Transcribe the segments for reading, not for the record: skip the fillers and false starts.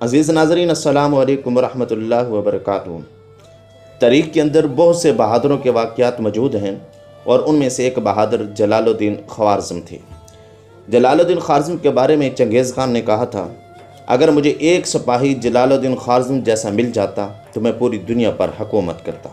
عزیز ناظرین، السلام علیکم ورحمۃ اللہ وبرکاتہ۔ تاریخ کے اندر بہت سے بہادروں کے واقعات موجود ہیں اور ان میں سے ایک بہادر جلال الدین خوارزم تھے۔ جلال الدین خوارزم کے بارے میں چنگیز خان نے کہا تھا، اگر مجھے ایک سپاہی جلال الدین خوارزم جیسا مل جاتا تو میں پوری دنیا پر حکومت کرتا۔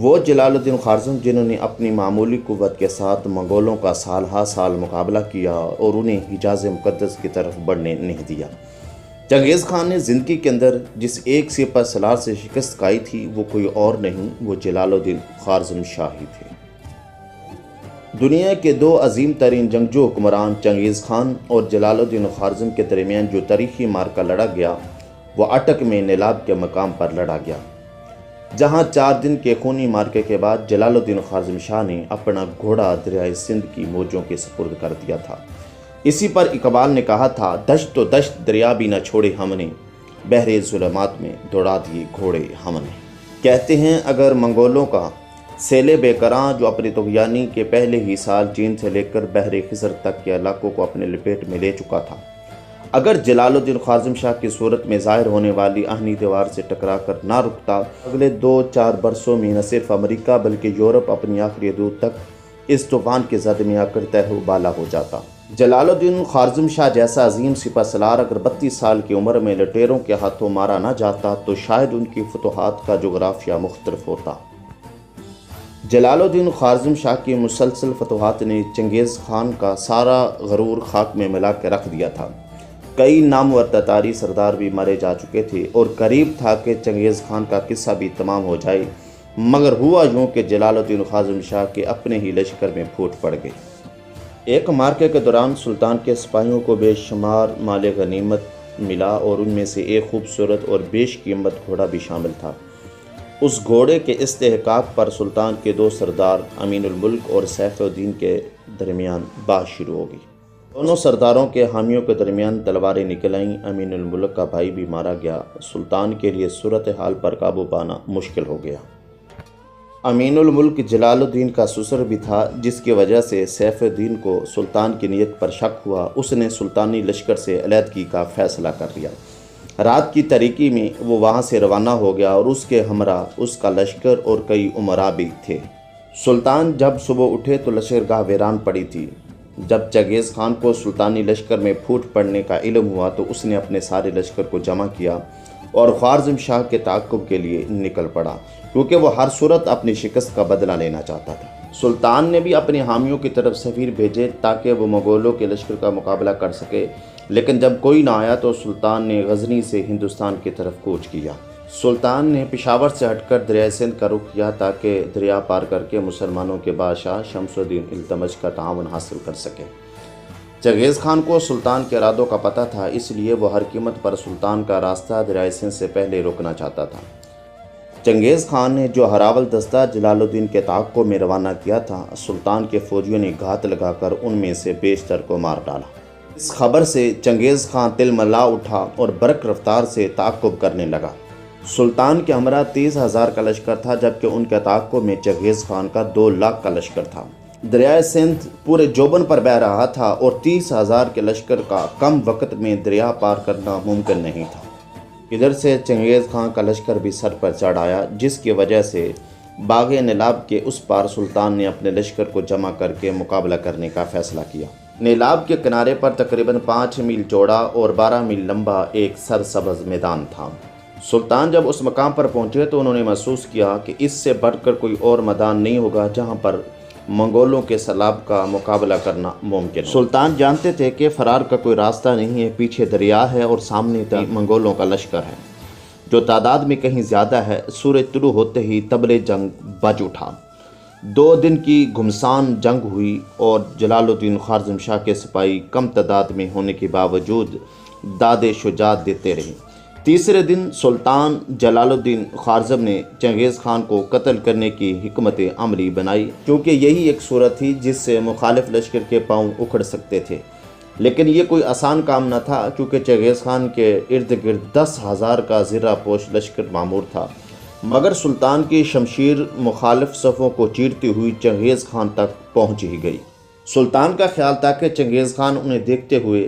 وہ جلال الدین خوارزم جنہوں نے اپنی معمولی قوت کے ساتھ منگولوں کا سال ہا سال مقابلہ کیا اور انہیں حجاز مقدس کی طرف بڑھنے نہیں دیا۔ چنگیز خان نے زندگی کے اندر جس ایک سپہ سالار سے شکست کھائی تھی وہ کوئی اور نہیں، وہ جلال الدین خوارزم شاہ ہی تھے۔ دنیا کے دو عظیم ترین جنگجو حکمران چنگیز خان اور جلال الدین خوارزم کے درمیان جو تاریخی معرکہ لڑا گیا وہ اٹک میں نیلاب کے مقام پر لڑا گیا، جہاں 4 دن کے خونی معرکے کے بعد جلال الدین خوارزم شاہ نے اپنا گھوڑا دریائے سندھ کی موجوں کے سپرد کر دیا تھا۔ اسی پر اقبال نے کہا تھا، دشت و دشت دریا بھی نہ چھوڑے ہم نے، بحر ظلمات میں دوڑا دیے گھوڑے ہم نے۔ کہتے ہیں اگر منگولوں کا سیل بے کراں جو اپنی طغیانی کے پہلے ہی سال چین سے لے کر بحر خزر تک کے علاقوں کو اپنے لپیٹ میں لے چکا تھا، اگر جلال الدین خوارزم شاہ کی صورت میں ظاہر ہونے والی آہنی دیوار سے ٹکرا کر نہ رکتا، اگلے 2-4 برسوں میں نہ صرف امریکہ بلکہ یورپ اپنی آخری حدود تک اس طوفان کے زد میں آ کر تہہ و بالا ہو جاتا۔ جلال الدین خوارزم شاہ جیسا عظیم سپہ سالار اگر 32 سال کی عمر میں لٹیروں کے ہاتھوں مارا نہ جاتا تو شاید ان کی فتوحات کا جغرافیہ مختلف ہوتا۔ جلال الدین خوارزم شاہ کی مسلسل فتوحات نے چنگیز خان کا سارا غرور خاک میں ملا کے رکھ دیا تھا۔ کئی نامور تتاری سردار بھی مارے جا چکے تھے اور قریب تھا کہ چنگیز خان کا قصہ بھی تمام ہو جائے، مگر ہوا یوں کہ جلال الدین خوارزم شاہ کے اپنے ہی لشکر میں پھوٹ پڑ گئے۔ ایک معرکے کے دوران سلطان کے سپاہیوں کو بے شمار مال غنیمت ملا اور ان میں سے ایک خوبصورت اور بیش قیمت گھوڑا بھی شامل تھا۔ اس گھوڑے کے استحقاق پر سلطان کے 2 سردار امین الملک اور سیف الدین کے درمیان بات شروع ہو گئی۔ دونوں سرداروں کے حامیوں کے درمیان تلواریں نکل آئیں۔ امین الملک کا بھائی بھی مارا گیا۔ سلطان کے لیے صورتحال پر قابو پانا مشکل ہو گیا۔ امین الملک جلال الدین کا سسر بھی تھا، جس کی وجہ سے سیف الدین کو سلطان کی نیت پر شک ہوا۔ اس نے سلطانی لشکر سے علیحدگی کا فیصلہ کر لیا۔ رات کی تاریکی میں وہ وہاں سے روانہ ہو گیا اور اس کے ہمراہ اس کا لشکر اور کئی امراء بھی تھے۔ سلطان جب صبح اٹھے تو لشکرگاہ ویران پڑی تھی۔ جب چنگیز خان کو سلطانی لشکر میں پھوٹ پڑنے کا علم ہوا تو اس نے اپنے سارے لشکر کو جمع کیا اور خوارزم شاہ کے تعاقب کے لیے نکل پڑا، کیونکہ وہ ہر صورت اپنی شکست کا بدلہ لینا چاہتا تھا۔ سلطان نے بھی اپنے حامیوں کی طرف سفیر بھیجے تاکہ وہ مغولوں کے لشکر کا مقابلہ کر سکے، لیکن جب کوئی نہ آیا تو سلطان نے غزنی سے ہندوستان کی طرف کوچ کیا۔ سلطان نے پشاور سے ہٹ کر دریائے سندھ کا رخ کیا تاکہ دریا پار کر کے مسلمانوں کے بادشاہ شمس الدین التمش کا تعاون حاصل کر سکے۔ چنگیز خان کو سلطان کے ارادوں کا پتہ تھا، اس لیے وہ ہر قیمت پر سلطان کا راستہ دریائے سندھ سے پہلے روکنا چاہتا تھا۔ چنگیز خان نے جو ہراول دستہ جلال الدین کے تعاقب میں روانہ کیا تھا، سلطان کے فوجیوں نے گھات لگا کر ان میں سے بیشتر کو مار ڈالا۔ اس خبر سے چنگیز خان تل ملا اٹھا اور برق رفتار سے تعاقب کرنے لگا۔ سلطان کے ہمراہ 30,000 کا لشکر تھا، جبکہ ان کے تعاقب میں چنگیز خان کا 2 لاکھ کا لشکر تھا۔ دریائے سندھ پورے جوبن پر بہہ رہا تھا اور 30,000 کے لشکر کا کم وقت میں دریا پار کرنا ممکن نہیں تھا۔ ادھر سے چنگیز خان کا لشکر بھی سر پر چڑھ آیا، جس کی وجہ سے باغ نیلاب کے اس پار سلطان نے اپنے لشکر کو جمع کر کے مقابلہ کرنے کا فیصلہ کیا۔ نیلاب کے کنارے پر تقریباً 5 میل چوڑا اور 12 میل لمبا ایک سرسبز میدان تھا۔ سلطان جب اس مقام پر پہنچے تو انہوں نے محسوس کیا کہ اس سے بڑھ کر کوئی اور میدان نہیں ہوگا جہاں پر منگولوں کے سیلاب کا مقابلہ کرنا ممکن ہے۔ سلطان جانتے تھے کہ فرار کا کوئی راستہ نہیں ہے، پیچھے دریا ہے اور سامنے منگولوں کا لشکر ہے جو تعداد میں کہیں زیادہ ہے۔ سورج طلوع ہوتے ہی طبل جنگ بج اٹھا۔ 2 دن کی گھمسان جنگ ہوئی اور جلال الدین خوارزم شاہ کے سپاہی کم تعداد میں ہونے کے باوجود داد شجاعت دیتے رہے۔ تیسرے دن سلطان جلال الدین خوارزم نے چنگیز خان کو قتل کرنے کی حکمت عملی بنائی، کیونکہ یہی ایک صورت تھی جس سے مخالف لشکر کے پاؤں اکھڑ سکتے تھے۔ لیکن یہ کوئی آسان کام نہ تھا، کیونکہ چنگیز خان کے ارد گرد 10,000 کا زرہ پوش لشکر معمور تھا، مگر سلطان کی شمشیر مخالف صفوں کو چیرتی ہوئی چنگیز خان تک پہنچ ہی گئی۔ سلطان کا خیال تھا کہ چنگیز خان انہیں دیکھتے ہوئے